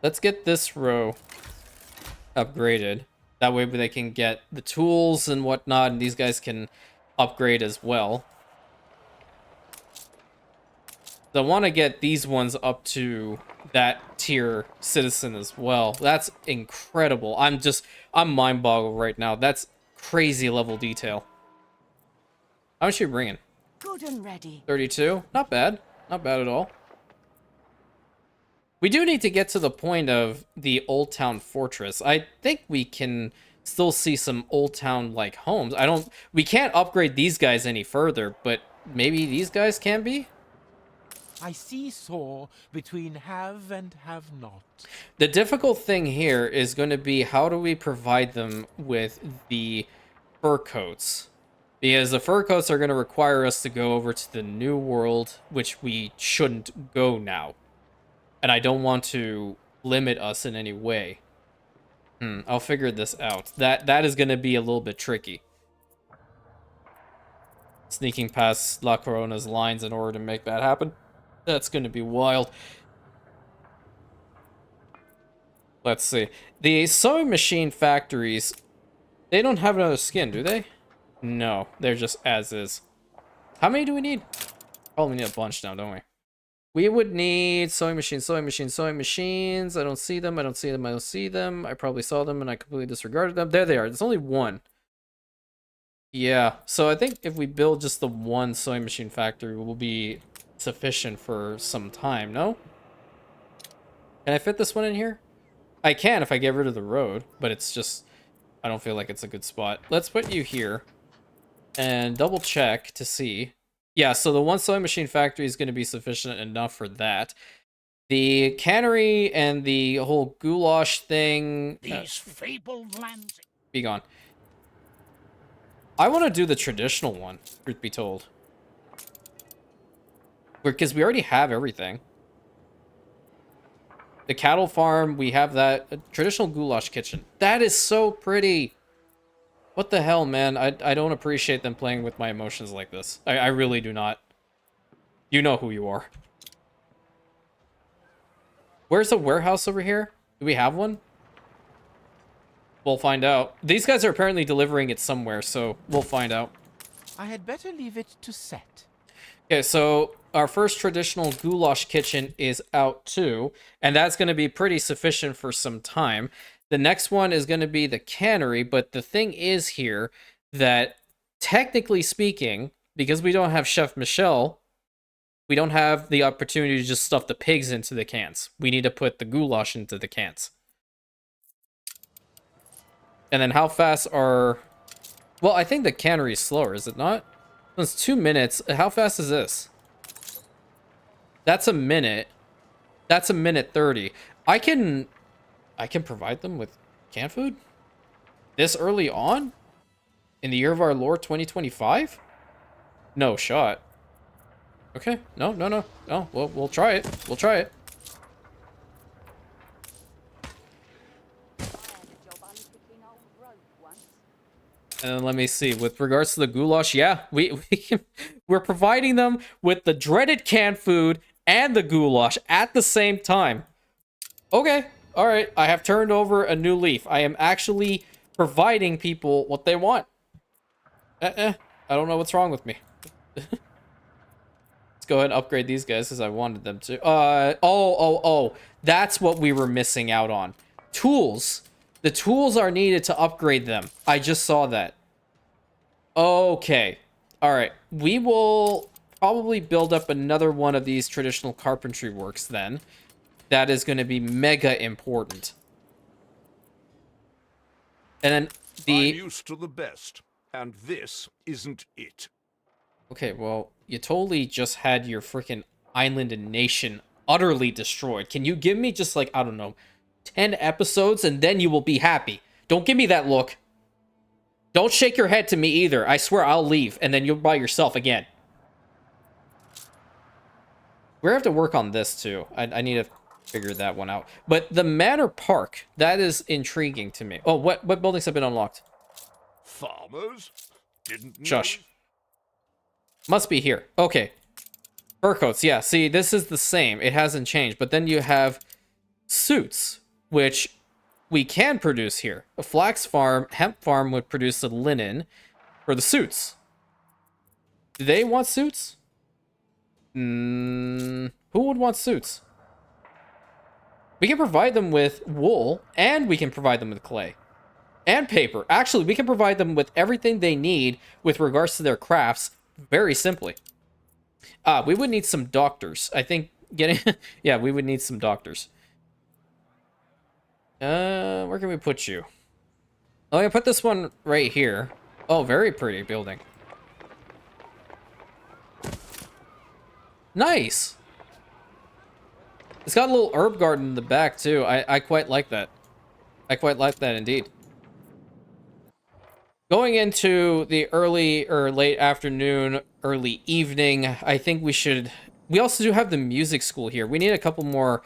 Let's get this row upgraded. That way they can get the tools and whatnot, and these guys can upgrade as well. So I want to get these ones up to that tier citizen as well. That's incredible. I'm mind boggled right now. That's crazy level detail. How much are you bringing? Good and ready. 32? Not bad. Not bad at all. We do need to get to the point of the Old Town Fortress. I think we can still see some Old Town-like homes. We can't upgrade these guys any further, but maybe these guys can be? I seesaw between have and have not. The difficult thing here is going to be how do we provide them with the fur coats? Because the fur coats are going to require us to go over to the New World, which we shouldn't go now. And I don't want to limit us in any way. I'll figure this out. That is going to be a little bit tricky. Sneaking past La Corona's lines in order to make that happen. That's going to be wild. Let's see. The sewing machine factories, they don't have another skin, do they? No, they're just as is. How many do we need? Probably need a bunch now, don't we? We would need sewing machines. I don't see them. I probably saw them and I completely disregarded them. There they are. There's only one. Yeah, so I think if we build just the one sewing machine factory, will be sufficient for some time, no? Can I fit this one in here? I can if I get rid of the road, but it's just, I don't feel like it's a good spot. Let's put you here and double check to see. Yeah, so the one sewing machine factory is going to be sufficient enough for that. The cannery and the whole goulash thing... These fabled lands... Be gone. I want to do the traditional one, truth be told. Because we already have everything. The cattle farm, we have that. A traditional goulash kitchen. That is so pretty. What the hell, man? I don't appreciate them playing with my emotions like this. I really do not. You know who you are. Where's the warehouse over here? Do we have one? We'll find out. These guys are apparently delivering it somewhere, so we'll find out. I had better leave it to set. Okay, so our first traditional goulash kitchen is out too, and that's going to be pretty sufficient for some time. The next one is going to be the cannery, but the thing is here that technically speaking, because we don't have Chef Michel, we don't have the opportunity to just stuff the pigs into the cans. We need to put the goulash into the cans. And then how fast are... Well, I think the cannery is slower, is it not? It's 2 minutes. How fast is this? That's a minute. That's a minute 30. I can provide them with canned food? This early on? In the year of our Lord 2025? No shot. Okay. No. Oh, well, we'll try it. We'll try it. And then let me see. With regards to the goulash, yeah, we're providing them with the dreaded canned food and the goulash at the same time. Okay, all right. I have turned over a new leaf. I am actually providing people what they want. I don't know what's wrong with me. Let's go ahead and upgrade these guys because I wanted them to. Oh. That's what we were missing out on. Tools. The tools are needed to upgrade them. I just saw that. Okay. All right. We will probably build up another one of these traditional carpentry works then. That is going to be mega important. And then the... I'm used to the best, and this isn't it. Okay, well, you totally just had your freaking island and nation utterly destroyed. Can you give me just like, I don't know, 10 episodes and then you will be happy? Don't give me that look. Don't shake your head to me either. I swear I'll leave and then you'll by yourself again. We have to work on this too. I need to figure that one out. But the Manor Park, that is intriguing to me. Oh, what buildings have been unlocked? Farmers? Didn't know. Shush. Must be here. Okay. Fur coats, yeah. See, this is the same. It hasn't changed. But then you have suits, which we can produce here. A flax farm, hemp farm would produce the linen for the suits. Do they want suits? Who would want suits? We can provide them with wool, and we can provide them with clay. And paper. Actually, we can provide them with everything they need with regards to their crafts, very simply. We would need some doctors. I think getting... yeah, we would need some doctors. Where can we put you? Oh, I'm gonna put this one right here. Oh, very pretty building. Nice! It's got a little herb garden in the back, too. I quite like that. I quite like that, indeed. Going into the early or late afternoon, early evening, I think we should... We also do have the music school here. We need a couple more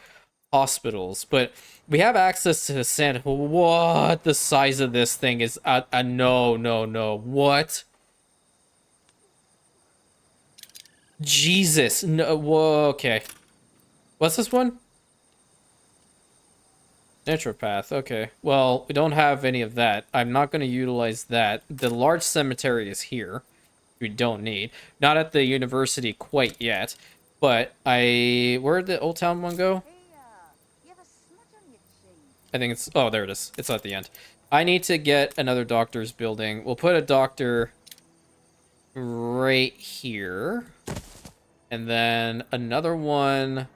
hospitals, but we have access to Santa... What? The size of this thing is... no. What? Jesus. No. Whoa, okay. What's this one? Naturopath. Okay. Well, we don't have any of that. I'm not going to utilize that. The large cemetery is here. We don't need. Not at the university quite yet. But where'd the Old Town one go? I think it's... Oh, there it is. It's at the end. I need to get another doctor's building. We'll put a doctor right here. And then another one...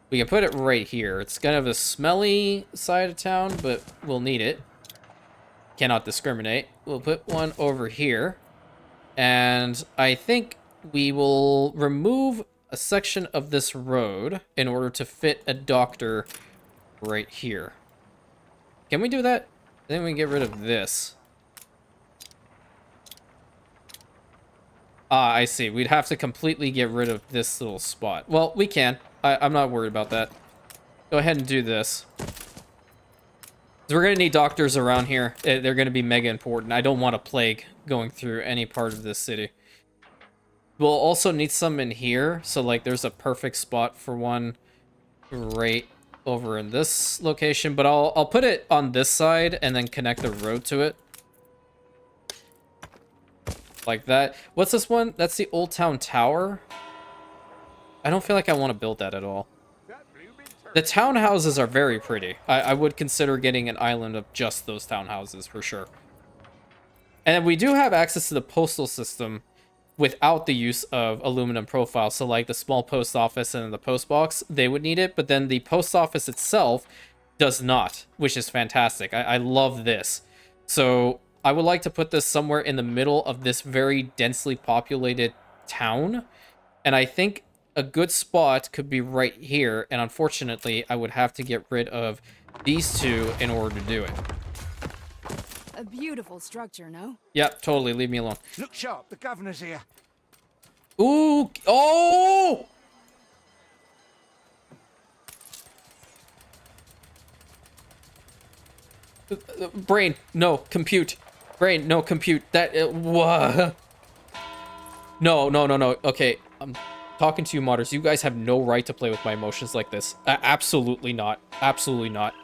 We can put it right here. It's kind of a smelly side of town, but we'll need it. Cannot discriminate. We'll put one over here. And I think we will remove a section of this road in order to fit a doctor right here. Can we do that? Then we get rid of this. Ah, I see. We'd have to completely get rid of this little spot. Well, we can. I'm not worried about that. Go ahead and do this. So we're going to need doctors around here. They're going to be mega important. I don't want a plague going through any part of this city. We'll also need some in here. So, like, there's a perfect spot for one right over in this location. But I'll put it on this side and then connect the road to it. Like that. What's this one? That's the Old Town Tower. I don't feel like I want to build that at all. The townhouses are very pretty. I would consider getting an island of just those townhouses for sure. And we do have access to the postal system without the use of aluminum profiles. So like the small post office and the post box, they would need it. But then the post office itself does not, which is fantastic. I love this. So I would like to put this somewhere in the middle of this very densely populated town. And I think a good spot could be right here, and unfortunately, I would have to get rid of these two in order to do it. A beautiful structure, no? Yep, totally. Leave me alone. Look sharp, the governor's here. Ooh! Oh! Brain, no, compute. Brain, no, compute. That, no, no, no, no. Okay, talking to you modders, you guys have no right to play with my emotions like this. Absolutely not. Absolutely not.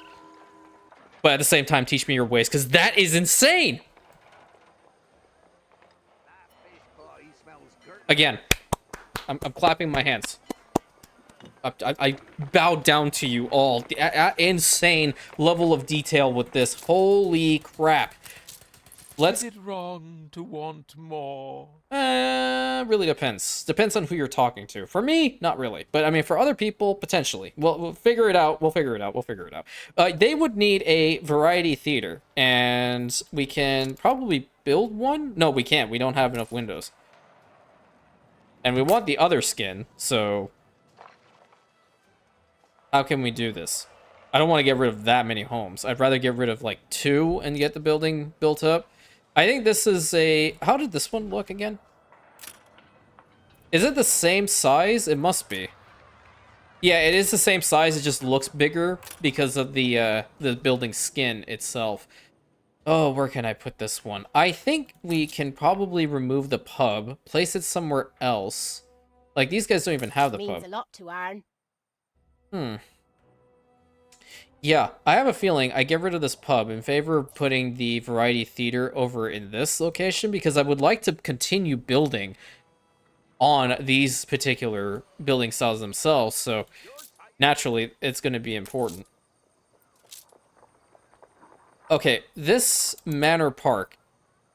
But at the same time, teach me your ways, because that is insane! Again, I'm clapping my hands. I bow down to you all. The insane level of detail with this. Holy crap. Is it wrong to want more? Really depends. Depends on who you're talking to. For me, not really. But I mean, for other people, potentially. We'll figure it out. We'll figure it out. We'll figure it out. They would need a variety theater, and we can probably build one. No, we can't. We don't have enough windows. And we want the other skin, so how can we do this? I don't want to get rid of that many homes. I'd rather get rid of like 2 and get the building built up. I think this is a... How did this one look again? Is it the same size? It must be. Yeah, it is the same size. It just looks bigger because of the building skin itself. Oh, where can I put this one? I think we can probably remove the pub, place it somewhere else. Like, these guys don't even have the pub. Means a lot to Arn. Yeah, I have a feeling I get rid of this pub in favor of putting the variety theater over in this location, because I would like to continue building on these particular building styles themselves, so naturally it's going to be important. Okay, this Manor Park.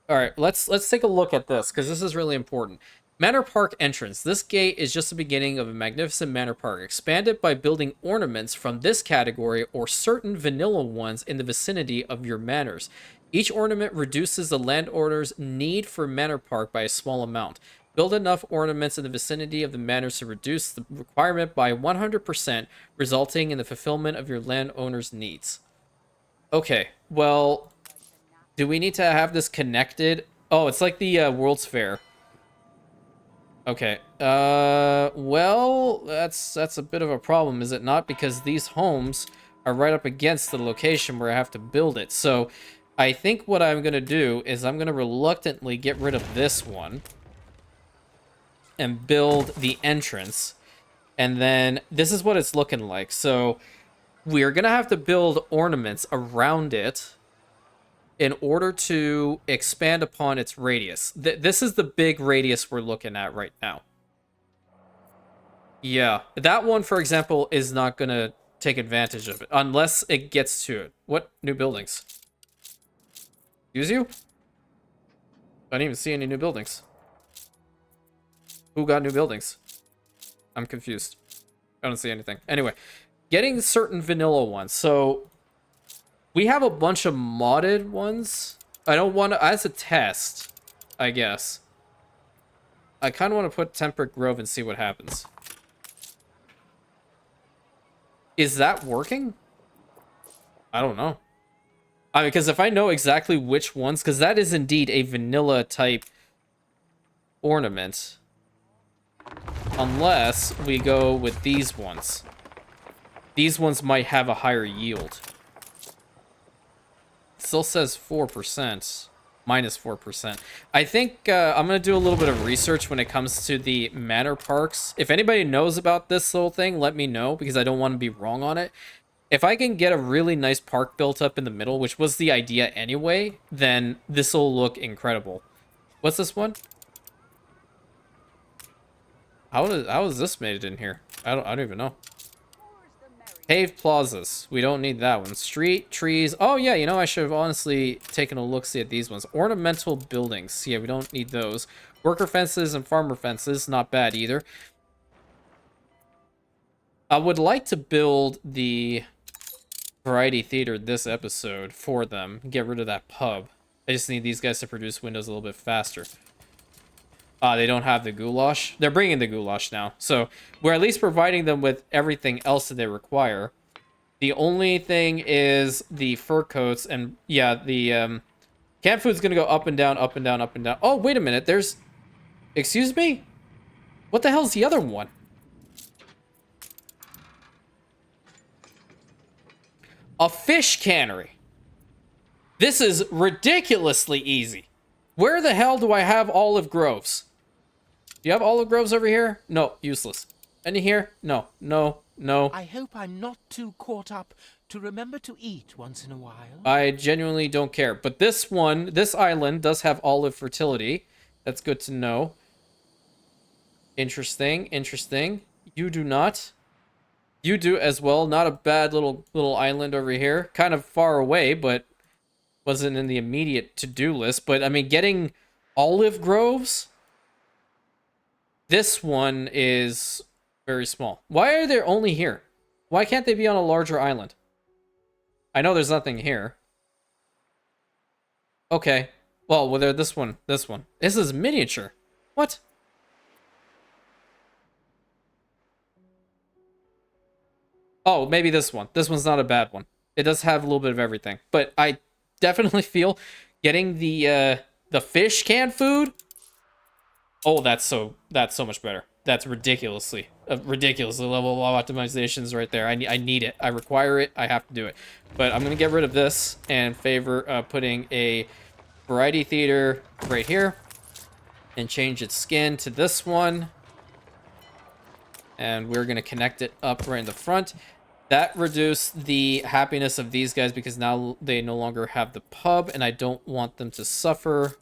All right, let's take a look at this, because this is really important. Manor Park entrance. This gate is just the beginning of a magnificent Manor Park. Expand it by building ornaments from this category or certain vanilla ones in the vicinity of your manors. Each ornament reduces the landowner's need for Manor Park by a small amount. Build enough ornaments in the vicinity of the manors to reduce the requirement by 100%, resulting in the fulfillment of your landowner's needs. Okay, well, do we need to have this connected? Oh, it's like the World's Fair. Okay, well, that's a bit of a problem, is it not? Because these homes are right up against the location where I have to build it. So I think what I'm going to do is I'm going to reluctantly get rid of this one and build the entrance. And then this is what it's looking like. So we're going to have to build ornaments around it in order to expand upon its radius. This is the big radius we're looking at right now. Yeah, that one, for example, is not going to take advantage of it unless it gets to it. What new buildings? Excuse you? I didn't even see any new buildings. Who got new buildings? I'm confused. I don't see anything. Anyway, getting certain vanilla ones. So we have a bunch of modded ones. I don't want to, as a test, I guess. I kind of want to put Temperate Grove and see what happens. Is that working? I don't know. I mean, because if I know exactly which ones, because that is indeed a vanilla type ornament. Unless we go with these ones. These ones might have a higher yield. Still says 4%. Minus 4%. I think I'm going to do a little bit of research when it comes to the manor parks. If anybody knows about this little thing, let me know, because I don't want to be wrong on it. If I can get a really nice park built up in the middle, which was the idea anyway, then this will look incredible. What's this one? How is this made in here? I don't even know. Paved plazas. We don't need that one. Street, trees. Oh, yeah, you know, I should have honestly taken a look-see at these ones. Ornamental buildings. Yeah, we don't need those. Worker fences and farmer fences. Not bad either. I would like to build the variety theater this episode for them. Get rid of that pub. I just need these guys to produce windows a little bit faster. They don't have the goulash. They're bringing the goulash now. So we're at least providing them with everything else that they require. The only thing is the fur coats. And yeah, the canned food's going to go up and down, up and down, up and down. Oh, wait a minute. There's... Excuse me? What the hell's the other one? A fish cannery. This is ridiculously easy. Where the hell do I have olive groves? Do you have olive groves over here? No, useless. Any here? No, no, no. I hope I'm not too caught up to remember to eat once in a while. I genuinely don't care. But this one, this island does have olive fertility. That's good to know. Interesting, interesting. You do not. You do as well. Not a bad little island over here. Kind of far away, but wasn't in the immediate to-do list. But, I mean, getting olive groves... This one is very small. Why are they only here? Why can't they be on a larger island? I know there's nothing here. Okay. Well, they're this one. This one. This is miniature. What? Oh, maybe this one. This one's not a bad one. It does have a little bit of everything. But I definitely feel getting the fish canned food... Oh, that's so much better. That's ridiculously level of optimizations right there. I need it. I require it. I have to do it. But I'm going to get rid of this and favor putting a variety theater right here and change its skin to this one. And we're going to connect it up right in the front. That reduced the happiness of these guys because now they no longer have the pub and I don't want them to suffer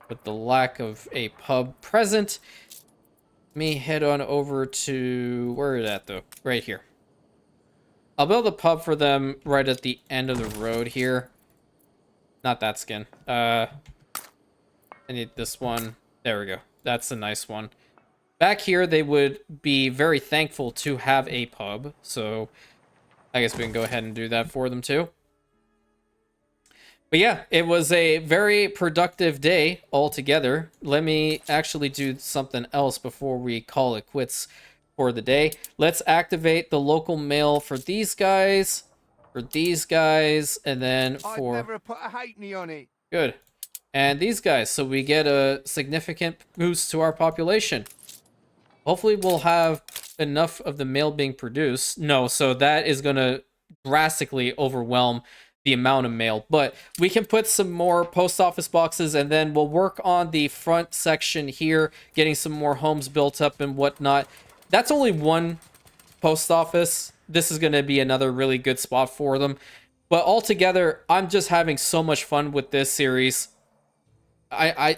with the lack of a pub present. Let me head on over to... Where is that, though? Right here. I'll build a pub for them right at the end of the road here. Not that skin. I need this one. There we go. That's a nice one. Back here, they would be very thankful to have a pub. So, I guess we can go ahead and do that for them, too. But yeah, it was a very productive day altogether. Let me actually do something else before we call it quits for the day. Let's activate the local mail for these guys, and then for... I'd never put a halfpenny on it. Good. And these guys, so we get a significant boost to our population. Hopefully we'll have enough of the mail being produced. No, so that is going to drastically overwhelm the amount of mail, but we can put some more post office boxes and then we'll work on the front section here, getting some more homes built up and whatnot. That's only one post office. This is going to be another really good spot for them. But altogether, I'm just having so much fun with this series. I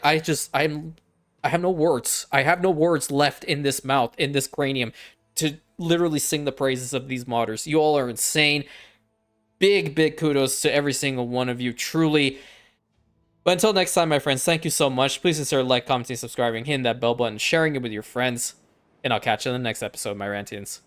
have no words. I have no words left in this mouth, in this cranium, to literally sing the praises of these modders. You all are insane. Big kudos to every single one of you, truly. But until next time, my friends, thank you so much. Please consider like, commenting, subscribing, hitting that bell button, sharing it with your friends. And I'll catch you in the next episode, my Rantians.